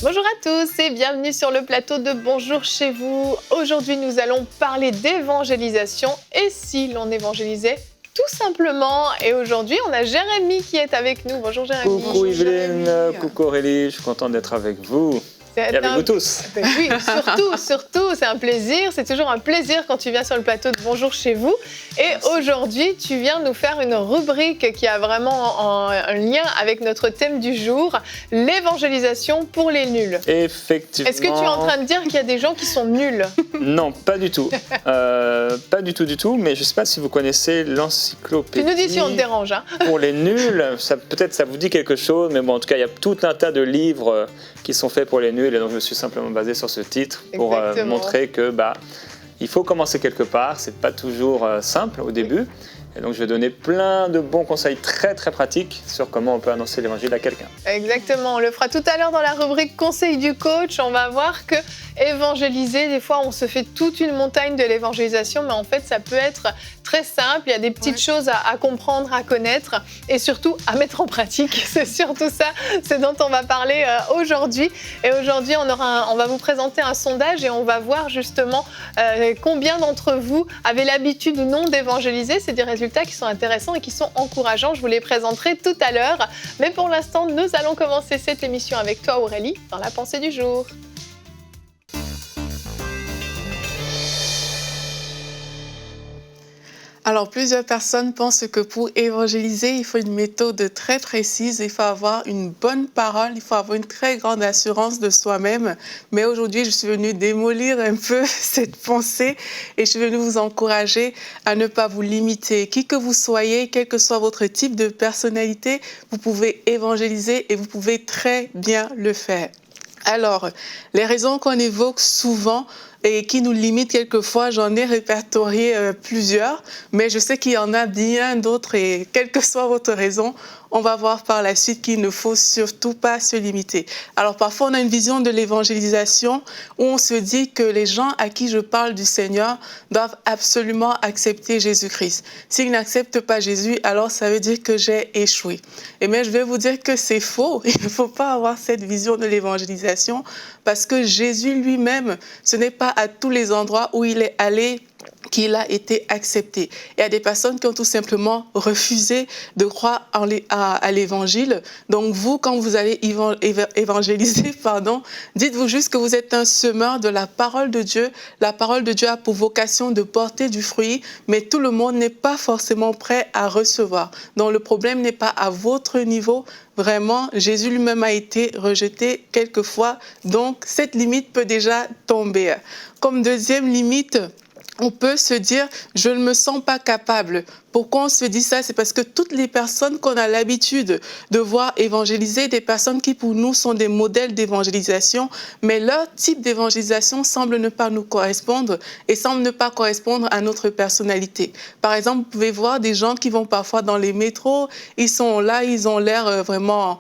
Bonjour à tous et bienvenue sur le plateau de Bonjour chez vous. Aujourd'hui, nous allons parler d'évangélisation et si l'on évangélisait tout simplement. Et aujourd'hui, on a Jérémy qui est avec nous. Bonjour Jérémy. Coucou Yveline, coucou Aurélie, je suis content d'être avec vous. Et avec vous tous. Oui, surtout, c'est un plaisir. C'est toujours un plaisir quand tu viens sur le plateau de Bonjour chez vous. Et aujourd'hui, tu viens nous faire une rubrique qui a vraiment un lien avec notre thème du jour, l'évangélisation pour les nuls. Effectivement. Est-ce que tu es en train de dire qu'il y a des gens qui sont nuls ? Non, pas du tout. Pas du tout, mais je ne sais pas si vous connaissez l'encyclopédie. Tu nous dis si on te dérange. Hein. Pour les nuls, peut-être ça vous dit quelque chose, mais bon, en tout cas, il y a tout un tas de livres qui sont faits pour les nuls. Et donc, je me suis simplement basé sur ce titre pour montrer que il faut commencer quelque part. C'est pas toujours simple au début. Et donc, je vais donner plein de bons conseils très, très pratiques sur comment on peut annoncer l'évangile à quelqu'un. Exactement. On le fera tout à l'heure dans la rubrique Conseil du coach. On va voir que évangéliser, des fois, on se fait toute une montagne de l'évangélisation, mais en fait, ça peut être très simple. Il y a des petites choses à comprendre, à connaître et surtout à mettre en pratique. C'est surtout ça, c'est dont on va parler aujourd'hui. Et aujourd'hui, on va vous présenter un sondage et on va voir justement combien d'entre vous avez l'habitude ou non d'évangéliser. C'est des résultats qui sont intéressants et qui sont encourageants. Je vous les présenterai tout à l'heure. Mais pour l'instant, nous allons commencer cette émission avec toi, Aurélie, dans la pensée du jour. Alors, plusieurs personnes pensent que pour évangéliser, il faut une méthode très précise, il faut avoir une bonne parole, il faut avoir une très grande assurance de soi-même. Mais aujourd'hui, je suis venue démolir un peu cette pensée et je suis venue vous encourager à ne pas vous limiter. Qui que vous soyez, quel que soit votre type de personnalité, vous pouvez évangéliser et vous pouvez très bien le faire. Alors, les raisons qu'on évoque souvent et qui nous limitent quelquefois, j'en ai répertorié plusieurs, mais je sais qu'il y en a bien d'autres et quelle que soit votre raison, on va voir par la suite qu'il ne faut surtout pas se limiter. Alors parfois, on a une vision de l'évangélisation où on se dit que les gens à qui je parle du Seigneur doivent absolument accepter Jésus-Christ. S'ils n'acceptent pas Jésus, alors ça veut dire que j'ai échoué. Et bien, je vais vous dire que c'est faux. Il ne faut pas avoir cette vision de l'évangélisation parce que Jésus lui-même, ce n'est pas à tous les endroits où il est allé qu'il a été accepté. Il y a des personnes qui ont tout simplement refusé de croire à l'évangile. Donc vous, quand vous allez évangéliser, dites-vous juste que vous êtes un semeur de la parole de Dieu. La parole de Dieu a pour vocation de porter du fruit, mais tout le monde n'est pas forcément prêt à recevoir. Donc le problème n'est pas à votre niveau. Vraiment, Jésus lui-même a été rejeté quelquefois. Donc cette limite peut déjà tomber. Comme deuxième limite, on peut se dire « je ne me sens pas capable ». Pourquoi on se dit ça? C'est parce que toutes les personnes qu'on a l'habitude de voir évangéliser, des personnes qui pour nous sont des modèles d'évangélisation, mais leur type d'évangélisation semble ne pas nous correspondre et semble ne pas correspondre à notre personnalité. Par exemple, vous pouvez voir des gens qui vont parfois dans les métros, ils sont là, ils ont l'air vraiment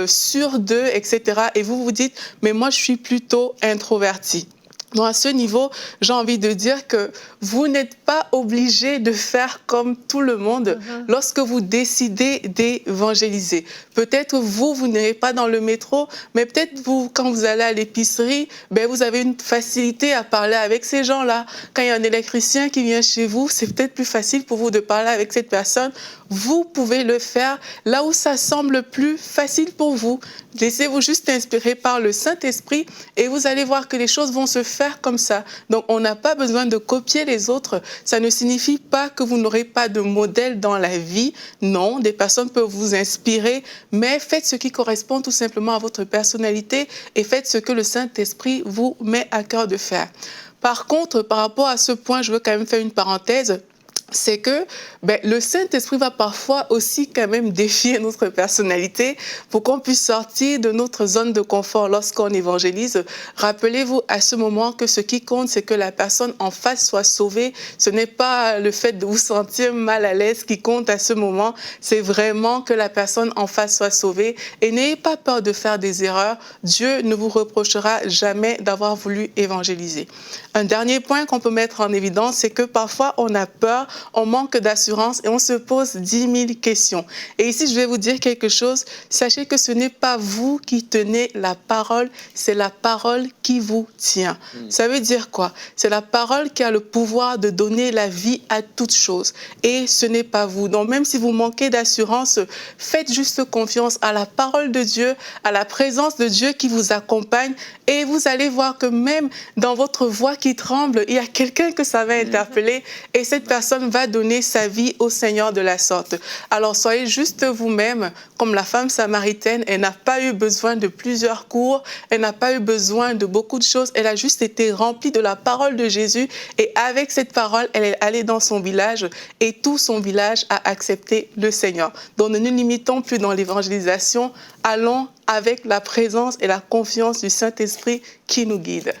sûrs d'eux, etc. Et vous vous dites « mais moi je suis plutôt introverti ». Donc à ce niveau, j'ai envie de dire que vous n'êtes pas obligé de faire comme tout le monde lorsque vous décidez d'évangéliser. Peut-être vous n'irez pas dans le métro, mais peut-être vous, quand vous allez à l'épicerie, vous avez une facilité à parler avec ces gens-là. Quand il y a un électricien qui vient chez vous, c'est peut-être plus facile pour vous de parler avec cette personne. Vous pouvez le faire là où ça semble plus facile pour vous. Laissez-vous juste inspirer par le Saint-Esprit et vous allez voir que les choses vont se faire comme ça. Donc, on n'a pas besoin de copier les autres. Ça ne signifie pas que vous n'aurez pas de modèle dans la vie. Non, des personnes peuvent vous inspirer, mais faites ce qui correspond tout simplement à votre personnalité et faites ce que le Saint-Esprit vous met à cœur de faire. Par contre, par rapport à ce point, je veux quand même faire une parenthèse. c'est que le Saint-Esprit va parfois aussi quand même défier notre personnalité pour qu'on puisse sortir de notre zone de confort lorsqu'on évangélise. Rappelez-vous à ce moment que ce qui compte, c'est que la personne en face soit sauvée. Ce n'est pas le fait de vous sentir mal à l'aise qui compte à ce moment, c'est vraiment que la personne en face soit sauvée. Et n'ayez pas peur de faire des erreurs. Dieu ne vous reprochera jamais d'avoir voulu évangéliser. Un dernier point qu'on peut mettre en évidence, c'est que parfois on a peur, on manque d'assurance et on se pose 10 000 questions. Et ici, je vais vous dire quelque chose. Sachez que ce n'est pas vous qui tenez la parole, c'est la parole qui vous tient. Ça veut dire quoi? C'est la parole qui a le pouvoir de donner la vie à toute chose. Et ce n'est pas vous. Donc même si vous manquez d'assurance, faites juste confiance à la parole de Dieu, à la présence de Dieu qui vous accompagne. Et vous allez voir que même dans votre voix qui tremble, il y a quelqu'un que ça va interpeller et cette personne va donner sa vie au Seigneur de la sorte. Alors soyez juste vous-même, comme la femme samaritaine, elle n'a pas eu besoin de plusieurs cours, elle n'a pas eu besoin de beaucoup de choses, elle a juste été remplie de la parole de Jésus et avec cette parole, elle est allée dans son village et tout son village a accepté le Seigneur. Donc ne nous limitons plus dans l'évangélisation, allons avec la présence et la confiance du Saint-Esprit qui nous guide.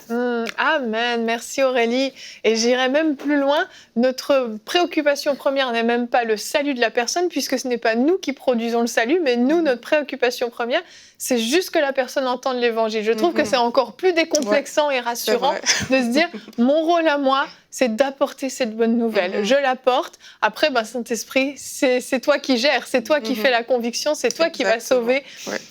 Amen, merci Aurélie. Et j'irai même plus loin, notre préoccupation première n'est même pas le salut de la personne, puisque ce n'est pas nous qui produisons le salut, mais nous, notre préoccupation première, c'est juste que la personne entende l'Évangile. Je trouve que c'est encore plus décomplexant et rassurant de se dire, mon rôle à moi, c'est d'apporter cette bonne nouvelle. Je l'apporte. Après, Saint-Esprit, c'est toi qui gères, c'est toi qui fais la conviction, c'est toi qui vas sauver.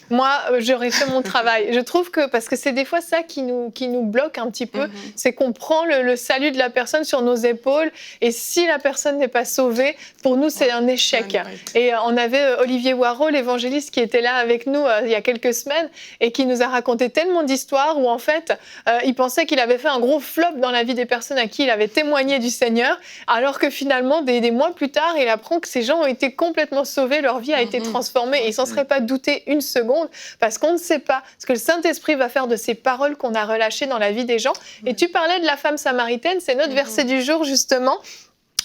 Moi, j'aurais fait mon travail. Je trouve que, parce que c'est des fois ça qui nous bloque un petit peu, c'est qu'on prend le salut de la personne sur nos épaules, et si la personne n'est pas sauvée, pour nous, c'est un échec. Et on avait Olivier Waro, l'évangéliste, qui était là avec nous il y a quelques semaines, et qui nous a raconté tellement d'histoires où, en fait, il pensait qu'il avait fait un gros flop dans la vie des personnes à qui il avait témoigné du Seigneur, alors que finalement, des mois plus tard, il apprend que ces gens ont été complètement sauvés, leur vie a été transformée, et il ne s'en serait pas douté une seconde, parce qu'on ne sait pas ce que le Saint-Esprit va faire de ces paroles qu'on a relâchées dans la vie des gens. Et tu parlais de la femme samaritaine, c'est notre verset du jour, justement.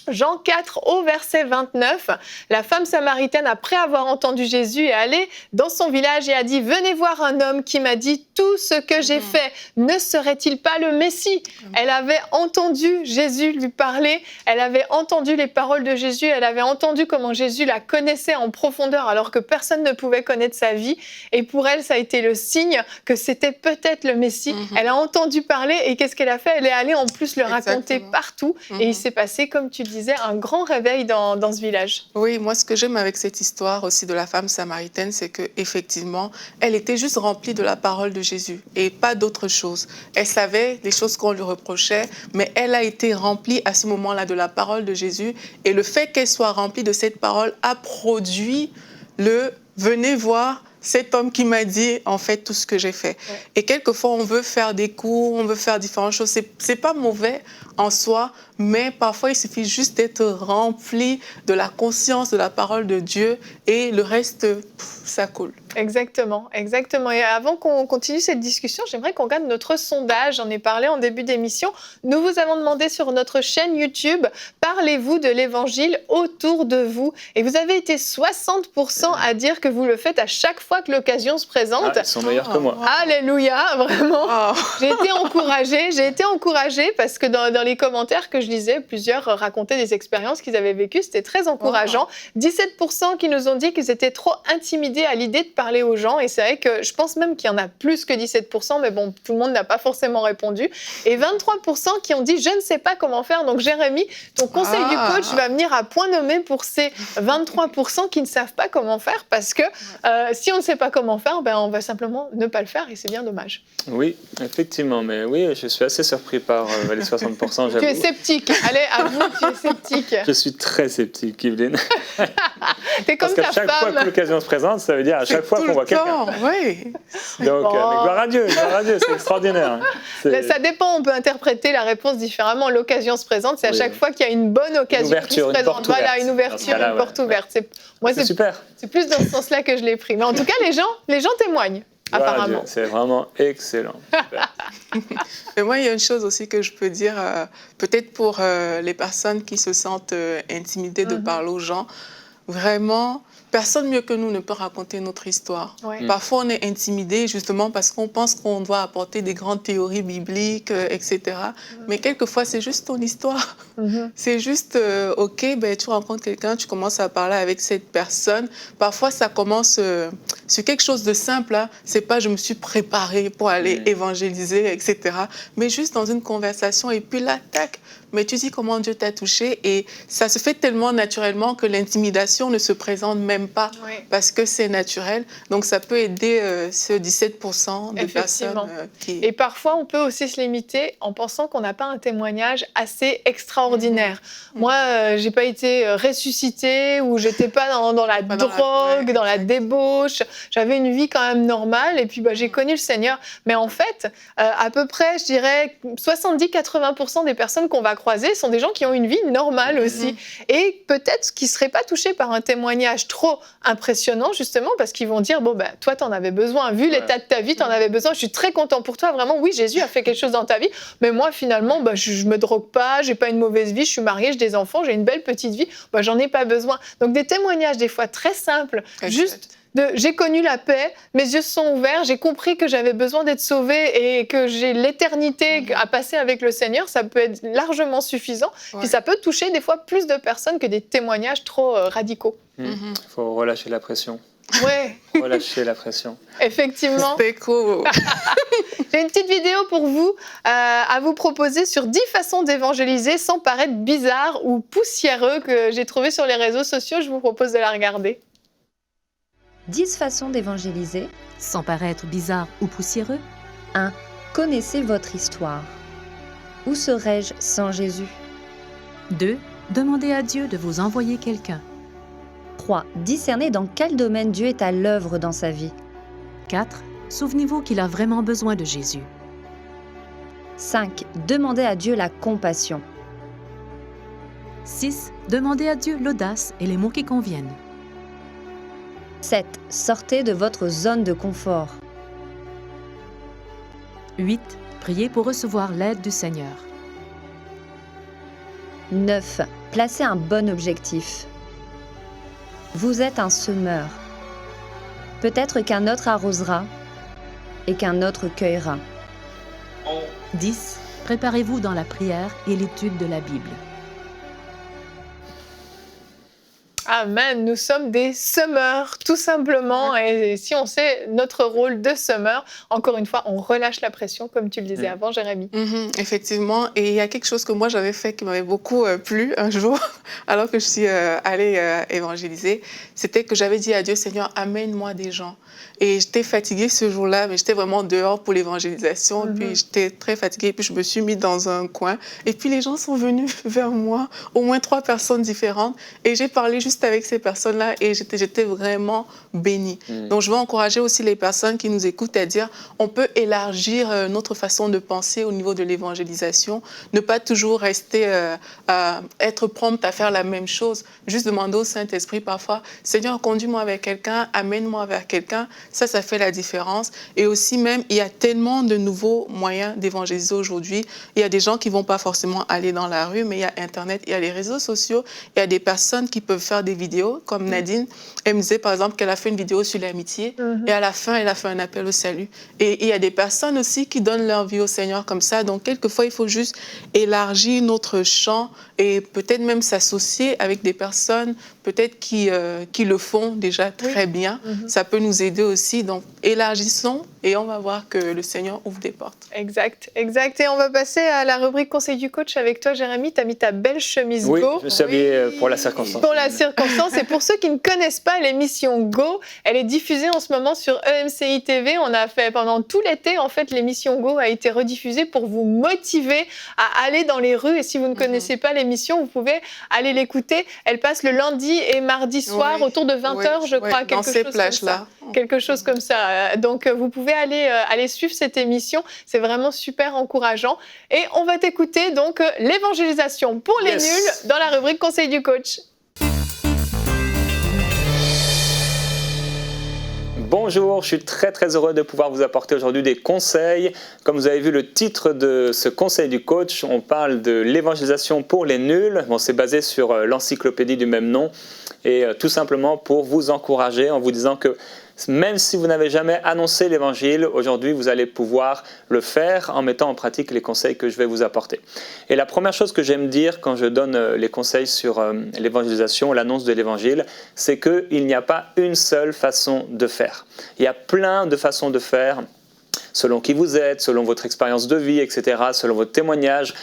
Jean 4 au verset 29, la femme samaritaine, après avoir entendu Jésus, est allée dans son village et a dit « Venez voir un homme qui m'a dit tout ce que j'ai fait. Ne serait-il pas le Messie ?» Elle avait entendu Jésus lui parler, elle avait entendu les paroles de Jésus, elle avait entendu comment Jésus la connaissait en profondeur alors que personne ne pouvait connaître sa vie. Et pour elle, ça a été le signe que c'était peut-être le Messie. Elle a entendu parler et qu'est-ce qu'elle a fait? Elle est allée en plus le raconter partout. Et il s'est passé, comme tu disais, un grand réveil dans ce village. Oui, moi, ce que j'aime avec cette histoire aussi de la femme samaritaine, c'est qu'effectivement, elle était juste remplie de la parole de Jésus et pas d'autre chose. Elle savait les choses qu'on lui reprochait, mais elle a été remplie à ce moment-là de la parole de Jésus. Et le fait qu'elle soit remplie de cette parole a produit le « venez voir ». Cet homme qui m'a dit, en fait, tout ce que j'ai fait. Et quelquefois, on veut faire des cours, on veut faire différentes choses. C'est pas mauvais en soi, mais parfois, il suffit juste d'être rempli de la conscience de la parole de Dieu et le reste, ça coule. Exactement, exactement. Et avant qu'on continue cette discussion, j'aimerais qu'on regarde notre sondage. J'en ai parlé en début d'émission. Nous vous avons demandé sur notre chaîne YouTube, parlez-vous de l'Évangile autour de vous? Et vous avez été 60% à dire que vous le faites à chaque fois que l'occasion se présente. Ils sont meilleurs que moi. Alléluia, vraiment. J'ai été encouragée parce que dans les commentaires que je lisais, plusieurs racontaient des expériences qu'ils avaient vécues. C'était très encourageant. 17% qui nous ont dit qu'ils étaient trop intimidés à l'idée de parler aux gens. Et c'est vrai que je pense même qu'il y en a plus que 17%, mais bon, tout le monde n'a pas forcément répondu. Et 23% qui ont dit « je ne sais pas comment faire ». Donc Jérémy, ton conseil du coach va venir à point nommé pour ces 23% qui ne savent pas comment faire, parce que si on ne sait pas comment faire, on va simplement ne pas le faire et c'est bien dommage. Oui, effectivement, mais oui, je suis assez surpris par les 60%, j'avoue. Tu es sceptique, allez, avoue, tu es sceptique. Je suis très sceptique, Yveline. T'es comme ta femme. Parce qu'à chaque fois que l'occasion se présente, ça veut dire à chaque fois qu'on voit quelqu'un. Oui. Donc, mais gloire à Dieu, c'est extraordinaire. Ça dépend, on peut interpréter la réponse différemment. L'occasion se présente, c'est à chaque fois qu'il y a une bonne occasion qui se présente. Voilà, une ouverture, une porte ouverte. C'est super. C'est plus dans ce sens-là que je l'ai pris. Mais en tout cas, les gens témoignent, apparemment. C'est vraiment excellent. Super. Mais moi, il y a une chose aussi que je peux dire, peut-être pour les personnes qui se sentent intimidées de parler aux gens, vraiment, personne mieux que nous ne peut raconter notre histoire. Ouais. Parfois, on est intimidé justement parce qu'on pense qu'on doit apporter des grandes théories bibliques, etc. Mais quelquefois, c'est juste ton histoire. C'est juste, OK, ben, tu rencontres quelqu'un, tu commences à parler avec cette personne. Parfois, ça commence sur quelque chose de simple. Hein. C'est pas je me suis préparée pour aller évangéliser, etc. Mais juste dans une conversation et puis là, tac. Mais tu dis comment Dieu t'a touché et ça se fait tellement naturellement que l'intimidation ne se présente même pas parce que c'est naturel. Donc, ça peut aider ce 17% de personnes qui... Et parfois, on peut aussi se limiter en pensant qu'on n'a pas un témoignage assez extraordinaire. Moi, j'ai pas été ressuscitée ou j'étais pas dans la drogue, dans la débauche. J'avais une vie quand même normale et puis j'ai connu le Seigneur. Mais en fait, à peu près, je dirais 70-80% des personnes qu'on va croiser sont des gens qui ont une vie normale aussi. Et peut-être qui ne seraient pas touchés par un témoignage trop impressionnant, justement, parce qu'ils vont dire, bon, ben, toi, tu en avais besoin. Vu l'état de ta vie, tu en avais besoin. Je suis très content pour toi. Vraiment, oui, Jésus a fait quelque chose dans ta vie. Mais moi, finalement, je ne me drogue pas, je n'ai pas une mauvaise vie, je suis mariée, j'ai des enfants, j'ai une belle petite vie. J'en ai pas besoin. Donc, des témoignages, des fois, très simples, juste... j'ai connu la paix, mes yeux se sont ouverts, j'ai compris que j'avais besoin d'être sauvée et que j'ai l'éternité à passer avec le Seigneur, ça peut être largement suffisant. Puis ça peut toucher des fois plus de personnes que des témoignages trop radicaux. Il faut relâcher la pression. Ouais. Relâcher la pression. Effectivement. C'était cool. J'ai une petite vidéo pour vous à vous proposer sur 10 façons d'évangéliser sans paraître bizarre ou poussiéreux que j'ai trouvé sur les réseaux sociaux. Je vous propose de la regarder. 10 façons d'évangéliser. Sans paraître bizarre ou poussiéreux. 1. Connaissez votre histoire. Où serais-je sans Jésus? 2. Demandez à Dieu de vous envoyer quelqu'un. 3. Discernez dans quel domaine Dieu est à l'œuvre dans sa vie. 4. Souvenez-vous qu'il a vraiment besoin de Jésus. 5. Demandez à Dieu la compassion. 6. Demandez à Dieu l'audace et les mots qui conviennent. 7. Sortez de votre zone de confort. 8. Priez pour recevoir l'aide du Seigneur. 9. Placez un bon objectif. Vous êtes un semeur. Peut-être qu'un autre arrosera et qu'un autre cueillera. 10. Préparez-vous dans la prière et l'étude de la Bible. Amen, nous sommes des semeurs, tout simplement. Et si on sait notre rôle de semeur, encore une fois, on relâche la pression, comme tu le disais avant, Jérémy. Effectivement. Et il y a quelque chose que moi, j'avais fait qui m'avait beaucoup plu un jour, alors que je suis allée évangéliser. C'était que j'avais dit à Dieu, Seigneur, amène-moi des gens. Et j'étais fatiguée ce jour-là, mais j'étais vraiment dehors pour l'évangélisation. Puis j'étais très fatiguée, puis je me suis mise dans un coin. Et puis les gens sont venus vers moi, au moins 3 personnes différentes. Et j'ai parlé juste avec ces personnes-là et j'étais vraiment bénie. Donc je veux encourager aussi les personnes qui nous écoutent à dire, on peut élargir notre façon de penser au niveau de l'évangélisation. Ne pas toujours rester à être prompte à faire la même chose. Juste demander au Saint-Esprit parfois, Seigneur, conduis-moi avec quelqu'un, amène-moi vers quelqu'un. Ça fait la différence. Et aussi même, il y a tellement de nouveaux moyens d'évangéliser aujourd'hui. Il y a des gens qui ne vont pas forcément aller dans la rue, mais il y a Internet, il y a les réseaux sociaux, il y a des personnes qui peuvent faire des vidéos, comme Nadine. Elle me disait, par exemple, qu'elle a fait une vidéo sur l'amitié, et à la fin, elle a fait un appel au salut. Et il y a des personnes aussi qui donnent leur vie au Seigneur comme ça. Donc, quelquefois, il faut juste élargir notre champ et peut-être même s'associer avec des personnes peut-être qui le font déjà très bien. Ça peut nous aider aussi. Donc, élargissons et on va voir que le Seigneur ouvre des portes. Exact, exact. Et on va passer à la rubrique Conseil du coach avec toi, Jérémy. Tu as mis ta belle chemise Go. Oui, je me suis habillé pour la circonstance. Pour la circonstance. Et pour ceux qui ne connaissent pas l'émission Go, elle est diffusée en ce moment sur EMCI TV. On a fait pendant tout l'été, en fait, l'émission Go a été rediffusée pour vous motiver à aller dans les rues. Et si vous ne connaissez pas l'émission, vous pouvez aller l'écouter. Elle passe le lundi et mardi soir autour de 20h, je crois, dans ces plages-là. Quelque chose comme ça. Donc, vous pouvez aller suivre cette émission. C'est vraiment super encourageant. Et on va t'écouter, donc, l'évangélisation pour les nuls dans la rubrique Conseil du coach. Bonjour, je suis très heureux de pouvoir vous apporter aujourd'hui des conseils. Comme vous avez vu le titre de ce conseil du coach, on parle de l'évangélisation pour les nuls. Bon, c'est basé sur l'encyclopédie du même nom et tout simplement pour vous encourager en vous disant que même si vous n'avez jamais annoncé l'évangile, aujourd'hui vous allez pouvoir le faire en mettant en pratique les conseils que je vais vous apporter. Et la première chose que j'aime dire quand je donne les conseils sur l'évangélisation, l'annonce de l'évangile, c'est qu'il n'y a pas une seule façon de faire. Il y a plein de façons de faire. Selon qui vous êtes, selon votre expérience de vie, etc., selon votre témoignage,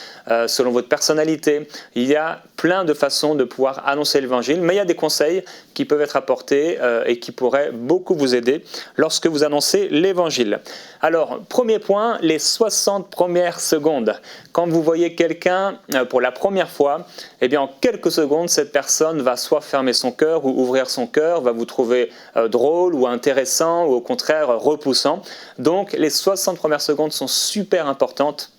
selon votre personnalité. Il y a plein de façons de pouvoir annoncer l'évangile, mais il y a des conseils qui peuvent être apportés et qui pourraient beaucoup vous aider lorsque vous annoncez l'évangile. Alors, premier point, les 60 premières secondes. Quand vous voyez quelqu'un pour la première fois, eh bien, en quelques secondes, cette personne va soit fermer son cœur ou ouvrir son cœur, va vous trouver drôle ou intéressant ou au contraire repoussant. Donc, les 60 premières secondes sont super importantes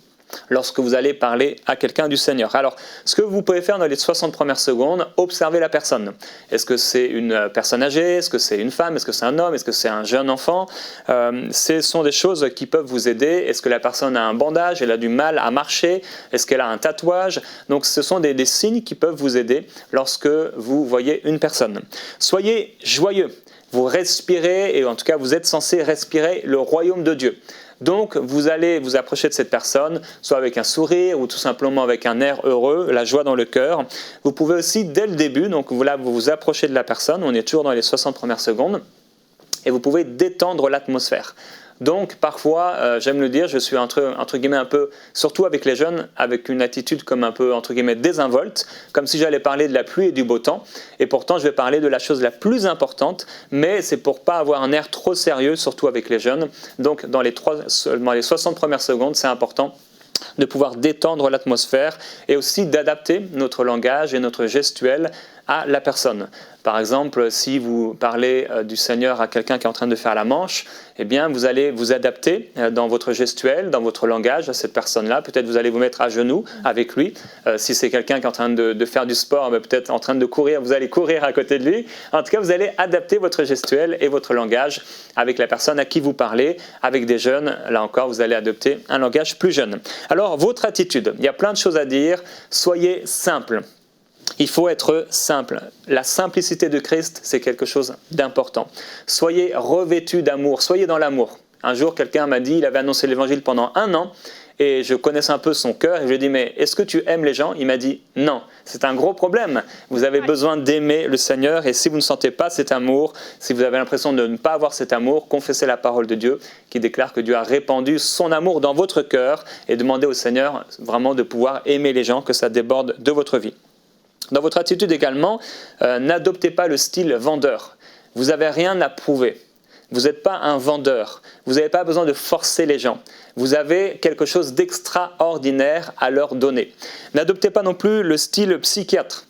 lorsque vous allez parler à quelqu'un du Seigneur. Alors, ce que vous pouvez faire dans les 60 premières secondes, observez la personne. Est-ce que c'est une personne âgée? Est-ce que c'est une femme? Est-ce que c'est un homme? Est-ce que c'est un jeune enfant? Ce sont des choses qui peuvent vous aider. Est-ce que la personne a un bandage? Elle a du mal à marcher? Est-ce qu'elle a un tatouage? Donc, ce sont des signes qui peuvent vous aider lorsque vous voyez une personne. Soyez joyeux. Vous respirez, et en tout cas, vous êtes censé respirer le royaume de Dieu. Donc, vous allez vous approcher de cette personne, soit avec un sourire ou tout simplement avec un air heureux, la joie dans le cœur. Vous pouvez aussi, dès le début, donc là, vous vous approchez de la personne, on est toujours dans les 60 premières secondes, et vous pouvez détendre l'atmosphère. Donc, parfois, j'aime le dire, je suis entre guillemets un peu, surtout avec les jeunes, avec une attitude comme un peu, entre guillemets, désinvolte, comme si j'allais parler de la pluie et du beau temps. Et pourtant, je vais parler de la chose la plus importante, mais c'est pour pas avoir un air trop sérieux, surtout avec les jeunes. Donc, dans les 60 premières secondes, c'est important de pouvoir détendre l'atmosphère et aussi d'adapter notre langage et notre gestuelle à la personne. Par exemple, si vous parlez du Seigneur à quelqu'un qui est en train de faire la manche, eh bien, vous allez vous adapter dans votre gestuelle, dans votre langage à cette personne-là. Peut-être vous allez vous mettre à genoux avec lui. Si c'est quelqu'un qui est en train de faire du sport, peut-être en train de courir, vous allez courir à côté de lui. En tout cas, vous allez adapter votre gestuelle et votre langage avec la personne à qui vous parlez. Avec des jeunes, là encore, vous allez adopter un langage plus jeune. Alors, votre attitude, il y a plein de choses à dire. Soyez simple. Il faut être simple. La simplicité de Christ, c'est quelque chose d'important. Soyez revêtus d'amour, soyez dans l'amour. Un jour, quelqu'un m'a dit, il avait annoncé l'évangile pendant 1 an, et je connaissais un peu son cœur, et je lui ai dit, mais est-ce que tu aimes les gens? Il m'a dit, non, c'est un gros problème. Vous avez besoin d'aimer le Seigneur, et si vous ne sentez pas cet amour, si vous avez l'impression de ne pas avoir cet amour, confessez la parole de Dieu, qui déclare que Dieu a répandu son amour dans votre cœur, et demandez au Seigneur vraiment de pouvoir aimer les gens, que ça déborde de votre vie. Dans votre attitude également, n'adoptez pas le style vendeur. Vous n'avez rien à prouver. Vous n'êtes pas un vendeur. Vous n'avez pas besoin de forcer les gens. Vous avez quelque chose d'extraordinaire à leur donner. N'adoptez pas non plus le style psychiatre.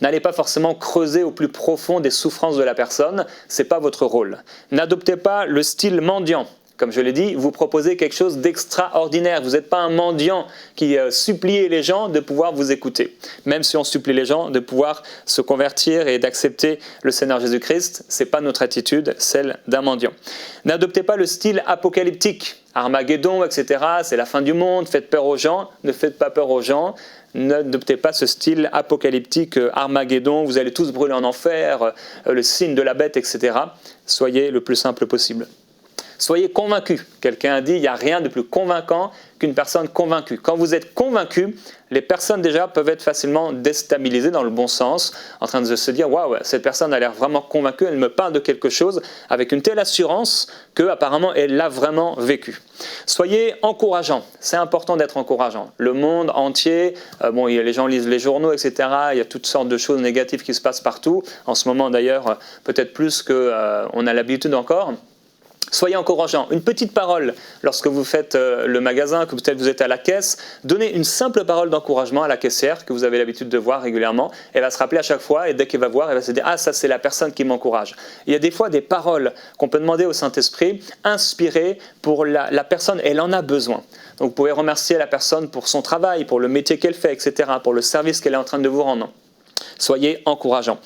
N'allez pas forcément creuser au plus profond des souffrances de la personne. Ce n'est pas votre rôle. N'adoptez pas le style mendiant. Comme je l'ai dit, vous proposez quelque chose d'extraordinaire. Vous n'êtes pas un mendiant qui supplie les gens de pouvoir vous écouter. Même si on supplie les gens de pouvoir se convertir et d'accepter le Seigneur Jésus-Christ, ce n'est pas notre attitude, celle d'un mendiant. N'adoptez pas le style apocalyptique. Armageddon, etc. C'est la fin du monde, faites peur aux gens. Ne faites pas peur aux gens. N'adoptez pas ce style apocalyptique, Armageddon, vous allez tous brûler en enfer, le signe de la bête, etc. Soyez le plus simple possible. Soyez convaincus. Quelqu'un a dit, il n'y a rien de plus convaincant qu'une personne convaincue. Quand vous êtes convaincu, les personnes déjà peuvent être facilement déstabilisées dans le bon sens, en train de se dire, waouh, cette personne a l'air vraiment convaincue, elle me parle de quelque chose avec une telle assurance qu'apparemment elle l'a vraiment vécu. Soyez encourageants. C'est important d'être encourageant. Le monde entier, les gens lisent les journaux, etc. Il y a toutes sortes de choses négatives qui se passent partout. En ce moment d'ailleurs, peut-être plus qu'on a l'habitude encore. Soyez encourageants. Une petite parole lorsque vous faites le magasin, que peut-être vous êtes à la caisse, donnez une simple parole d'encouragement à la caissière que vous avez l'habitude de voir régulièrement. Elle va se rappeler à chaque fois et dès qu'elle va voir, elle va se dire « Ah, ça c'est la personne qui m'encourage ». Il y a des fois des paroles qu'on peut demander au Saint-Esprit, inspirées pour la personne, elle en a besoin. Donc vous pouvez remercier la personne pour son travail, pour le métier qu'elle fait, etc., pour le service qu'elle est en train de vous rendre. Soyez encourageants.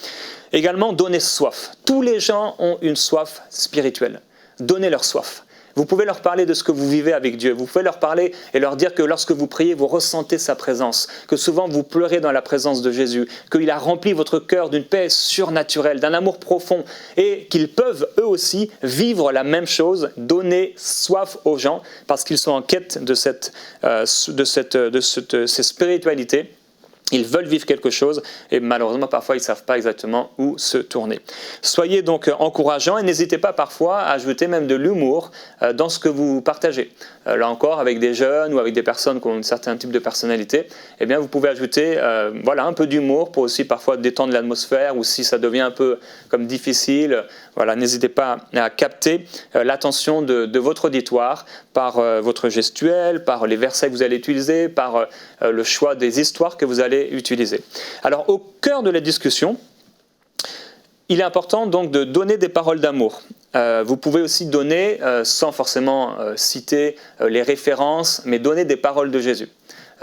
Également, donnez soif. Tous les gens ont une soif spirituelle. Donnez leur soif. Vous pouvez leur parler de ce que vous vivez avec Dieu. Vous pouvez leur parler et leur dire que lorsque vous priez, vous ressentez sa présence, que souvent vous pleurez dans la présence de Jésus, qu'il a rempli votre cœur d'une paix surnaturelle, d'un amour profond et qu'ils peuvent eux aussi vivre la même chose, donner soif aux gens parce qu'ils sont en quête de cette spiritualité. Ils veulent vivre quelque chose et malheureusement parfois ils ne savent pas exactement où se tourner. Soyez donc encourageants et n'hésitez pas parfois à ajouter même de l'humour dans ce que vous partagez. Là encore, avec des jeunes ou avec des personnes qui ont un certain type de personnalité, eh bien vous pouvez ajouter un peu d'humour pour aussi parfois détendre l'atmosphère ou si ça devient un peu comme difficile, n'hésitez pas à capter l'attention de votre auditoire par votre gestuelle, par les versets que vous allez utiliser, par le choix des histoires que vous allez utiliser. Alors, au cœur de la discussion, il est important donc de donner des paroles d'amour. Vous pouvez aussi donner, sans forcément citer les références, mais donner des paroles de Jésus.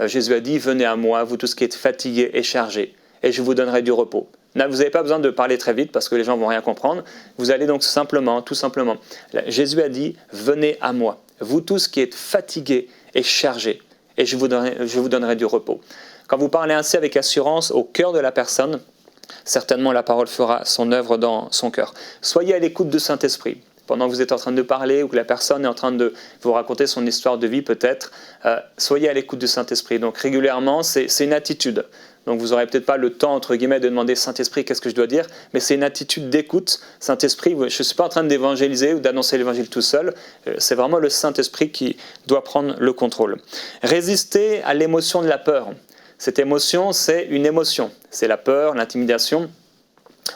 Jésus a dit « Venez à moi, vous tous qui êtes fatigués et chargés, et je vous donnerai du repos ». Là, vous n'avez pas besoin de parler très vite parce que les gens ne vont rien comprendre. Vous allez donc tout simplement. Jésus a dit « Venez à moi, vous tous qui êtes fatigués et chargés, et je vous donnerai du repos ». Quand vous parlez ainsi avec assurance au cœur de la personne, certainement la parole fera son œuvre dans son cœur. Soyez à l'écoute du Saint-Esprit. Pendant que vous êtes en train de parler ou que la personne est en train de vous raconter son histoire de vie peut-être, soyez à l'écoute du Saint-Esprit. Donc régulièrement, c'est une attitude. Donc vous n'aurez peut-être pas le temps, entre guillemets, de demander « Saint-Esprit, qu'est-ce que je dois dire ?» Mais c'est une attitude d'écoute. Saint-Esprit, je ne suis pas en train d'évangéliser ou d'annoncer l'évangile tout seul. C'est vraiment le Saint-Esprit qui doit prendre le contrôle. Résistez à l'émotion de la peur. Cette émotion, c'est une émotion. C'est la peur, l'intimidation.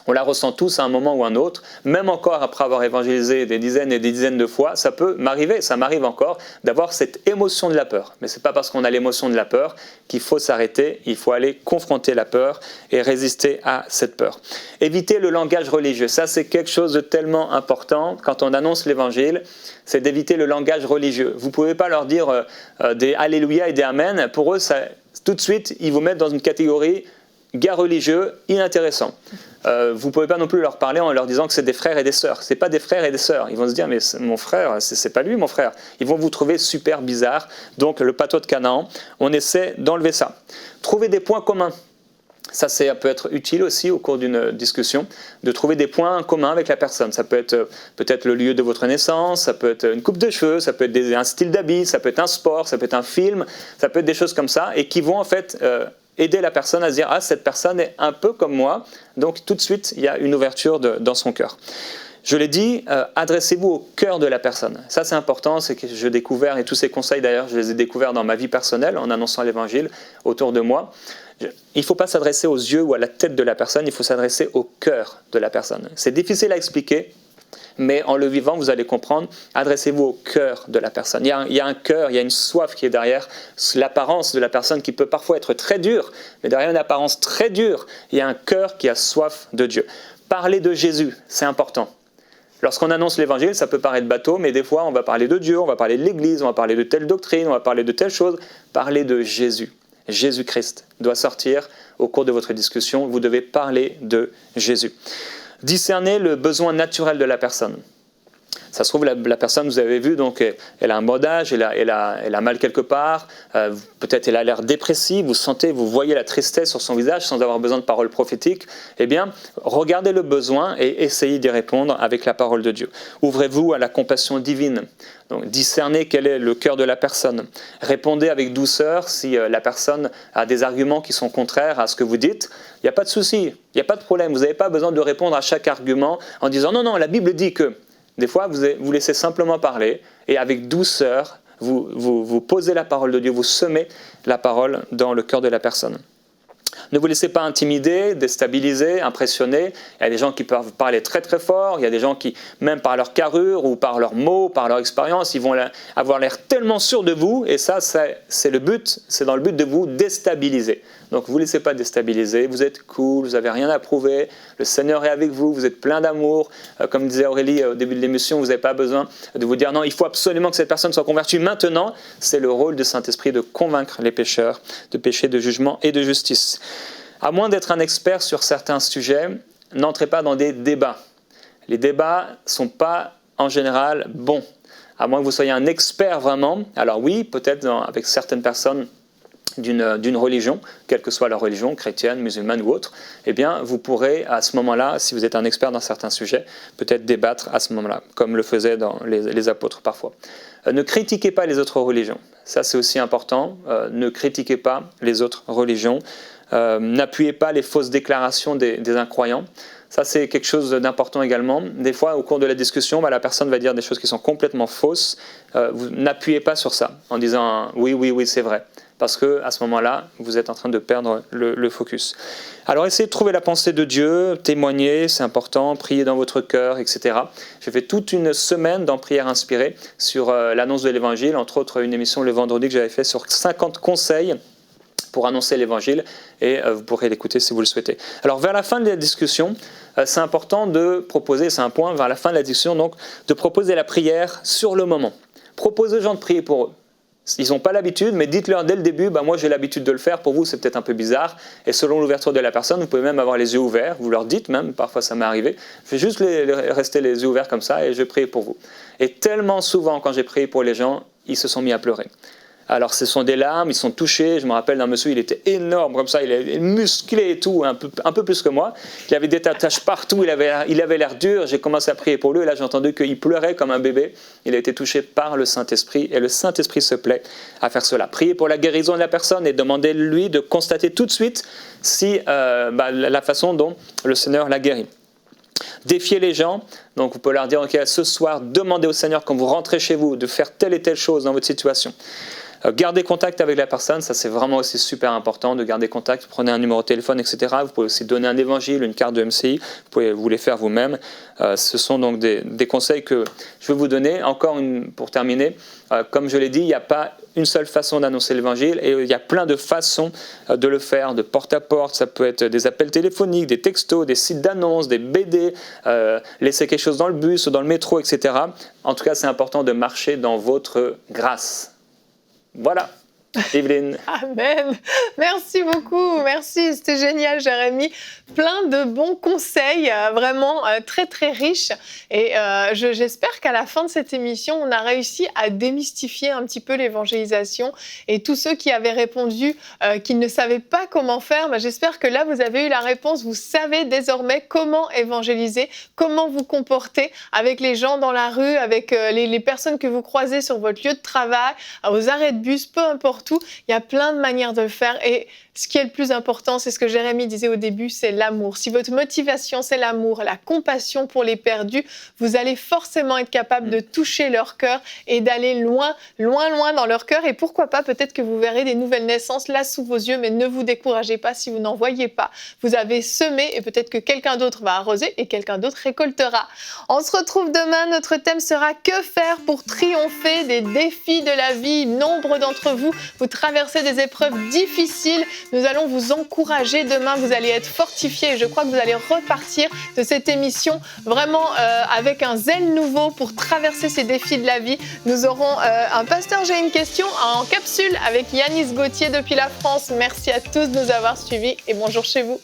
On la ressent tous à un moment ou un autre. Même encore après avoir évangélisé des dizaines et des dizaines de fois, ça peut m'arriver, ça m'arrive encore, d'avoir cette émotion de la peur. Mais ce n'est pas parce qu'on a l'émotion de la peur qu'il faut s'arrêter. Il faut aller confronter la peur et résister à cette peur. Éviter le langage religieux. Ça, c'est quelque chose de tellement important. Quand on annonce l'évangile, c'est d'éviter le langage religieux. Vous ne pouvez pas leur dire des Alléluia et des Amen. Pour eux, tout de suite, ils vous mettent dans une catégorie gars religieux inintéressant. Vous ne pouvez pas non plus leur parler en leur disant que c'est des frères et des sœurs. Ce n'est pas des frères et des sœurs. Ils vont se dire, mais mon frère, c'est pas lui mon frère. Ils vont vous trouver super bizarre. Donc le patois de Canaan, on essaie d'enlever ça. Trouver des points communs. Ça peut être utile aussi au cours d'une discussion, de trouver des points communs avec la personne. Ça peut être peut-être le lieu de votre naissance, ça peut être une coupe de cheveux, ça peut être un style d'habit, ça peut être un sport, ça peut être un film, ça peut être des choses comme ça et qui vont en fait aider la personne à se dire « Ah, cette personne est un peu comme moi ». Donc tout de suite, il y a une ouverture dans son cœur. Je l'ai dit, adressez-vous au cœur de la personne. Ça, c'est important, c'est que j'ai découvert, et tous ces conseils d'ailleurs, je les ai découverts dans ma vie personnelle en annonçant l'évangile autour de moi. Il ne faut pas s'adresser aux yeux ou à la tête de la personne, il faut s'adresser au cœur de la personne. C'est difficile à expliquer, mais en le vivant, vous allez comprendre. Adressez-vous au cœur de la personne. Il y a un cœur, il y a une soif qui est derrière l'apparence de la personne qui peut parfois être très dure, mais derrière une apparence très dure, il y a un cœur qui a soif de Dieu. Parler de Jésus, c'est important. Lorsqu'on annonce l'évangile, ça peut paraître bateau, mais des fois, on va parler de Dieu, on va parler de l'Église, on va parler de telle doctrine, on va parler de telle chose. Parler de Jésus. Jésus-Christ doit sortir au cours de votre discussion. Vous devez parler de Jésus. Discerner le besoin naturel de la personne. Ça se trouve, la personne, vous avez vu, donc, elle a un bordage, elle a mal quelque part, peut-être elle a l'air dépressive, vous voyez la tristesse sur son visage sans avoir besoin de paroles prophétiques. Eh bien, regardez le besoin et essayez d'y répondre avec la parole de Dieu. Ouvrez-vous à la compassion divine. Donc, discernez quel est le cœur de la personne. Répondez avec douceur si la personne a des arguments qui sont contraires à ce que vous dites. Il n'y a pas de souci, il n'y a pas de problème. Vous n'avez pas besoin de répondre à chaque argument en disant « Non, la Bible dit que… » Des fois, vous laissez simplement parler et avec douceur, vous posez la parole de Dieu, vous semez la parole dans le cœur de la personne. Ne vous laissez pas intimider, déstabiliser, impressionner. Il y a des gens qui peuvent parler très très fort, il y a des gens qui, même par leur carrure ou par leurs mots, par leur expérience, ils vont avoir l'air tellement sûrs de vous et ça, c'est le but, c'est dans le but de vous déstabiliser. Donc, ne vous laissez pas déstabiliser, vous êtes cool, vous n'avez rien à prouver, le Seigneur est avec vous, vous êtes plein d'amour. Comme disait Aurélie au début de l'émission, vous n'avez pas besoin de vous dire non, il faut absolument que cette personne soit convertie maintenant. C'est le rôle du Saint-Esprit de convaincre les pécheurs de péché, de jugement et de justice. À moins d'être un expert sur certains sujets, n'entrez pas dans des débats. Les débats ne sont pas en général bons. À moins que vous soyez un expert vraiment. Alors oui, peut-être avec certaines personnes d'une religion, quelle que soit la religion, chrétienne, musulmane ou autre, eh bien, vous pourrez à ce moment-là, si vous êtes un expert dans certains sujets, peut-être débattre à ce moment-là, comme le faisaient les apôtres parfois. Ne critiquez pas les autres religions. Ça, c'est aussi important. Ne critiquez pas les autres religions. N'appuyez pas les fausses déclarations des incroyants. Ça, c'est quelque chose d'important également. Des fois, au cours de la discussion, la personne va dire des choses qui sont complètement fausses. Vous n'appuyez pas sur ça en disant « oui, c'est vrai ». Parce qu'à ce moment-là, vous êtes en train de perdre le focus. Alors, essayez de trouver la pensée de Dieu, témoignez, c'est important, priez dans votre cœur, etc. J'ai fait toute une semaine dans Prière inspirée sur l'annonce de l'Évangile, entre autres une émission le vendredi que j'avais fait sur 50 conseils pour annoncer l'Évangile, et vous pourrez l'écouter si vous le souhaitez. Alors, vers la fin de la discussion, c'est important de proposer, c'est un point, vers la fin de la discussion, donc, de proposer la prière sur le moment. Proposez aux gens de prier pour eux. Ils n'ont pas l'habitude, mais dites-leur dès le début, moi j'ai l'habitude de le faire, pour vous c'est peut-être un peu bizarre, et selon l'ouverture de la personne, vous pouvez même avoir les yeux ouverts, vous leur dites même, parfois ça m'est arrivé, je vais juste rester les yeux ouverts comme ça, et je vais prier pour vous. Et tellement souvent, quand j'ai prié pour les gens, ils se sont mis à pleurer. Alors ce sont des larmes, ils sont touchés. Je me rappelle d'un monsieur, il était énorme comme ça, il est musclé et tout, un peu plus que moi. Il avait des taches partout, il avait l'air dur. J'ai commencé à prier pour lui et là j'ai entendu qu'il pleurait comme un bébé. Il a été touché par le Saint-Esprit et le Saint-Esprit se plaît à faire cela. Priez pour la guérison de la personne et demandez-lui de constater tout de suite si la façon dont le Seigneur l'a guéri. Défiez les gens, donc vous pouvez leur dire, ok, ce soir, demandez au Seigneur quand vous rentrez chez vous de faire telle et telle chose dans votre situation. Gardez contact avec la personne, ça c'est vraiment aussi super important de garder contact, prenez un numéro de téléphone, etc. Vous pouvez aussi donner un évangile, une carte de MCI, vous pouvez vous les faire vous-même. Ce sont donc des conseils que je vais vous donner. Pour terminer, comme je l'ai dit, il n'y a pas une seule façon d'annoncer l'évangile et il y a plein de façons de le faire, de porte à porte, ça peut être des appels téléphoniques, des textos, des sites d'annonces, des BD, laisser quelque chose dans le bus ou dans le métro, etc. En tout cas, c'est important de marcher dans votre grâce. Voilà, Evelyne. Amen. Merci beaucoup. Merci, c'était génial, Jérémy. Plein de bons conseils, vraiment très, très riches. Et j'espère qu'à la fin de cette émission, on a réussi à démystifier un petit peu l'évangélisation. Et tous ceux qui avaient répondu qu'ils ne savaient pas comment faire, j'espère que là, vous avez eu la réponse. Vous savez désormais comment évangéliser, comment vous comporter avec les gens dans la rue, avec les personnes que vous croisez sur votre lieu de travail, aux arrêts de bus, peu importe où. Il y a plein de manières de le faire. Et ce qui est le plus important, c'est ce que Jérémy disait au début, c'est l'amour. Si votre motivation, c'est l'amour, la compassion pour les perdus, vous allez forcément être capable de toucher leur cœur et d'aller loin, loin, loin dans leur cœur. Et pourquoi pas, peut-être que vous verrez des nouvelles naissances là sous vos yeux, mais ne vous découragez pas si vous n'en voyez pas. Vous avez semé et peut-être que quelqu'un d'autre va arroser et quelqu'un d'autre récoltera. On se retrouve demain. Notre thème sera « Que faire pour triompher des défis de la vie ?» Nombre d'entre vous traversez des épreuves difficiles. Nous allons vous encourager demain, vous allez être fortifiés et je crois que vous allez repartir de cette émission vraiment avec un zèle nouveau pour traverser ces défis de la vie. Nous aurons un pasteur, j'ai une question en capsule avec Yanis Gauthier depuis la France. Merci à tous de nous avoir suivis et bonjour chez vous.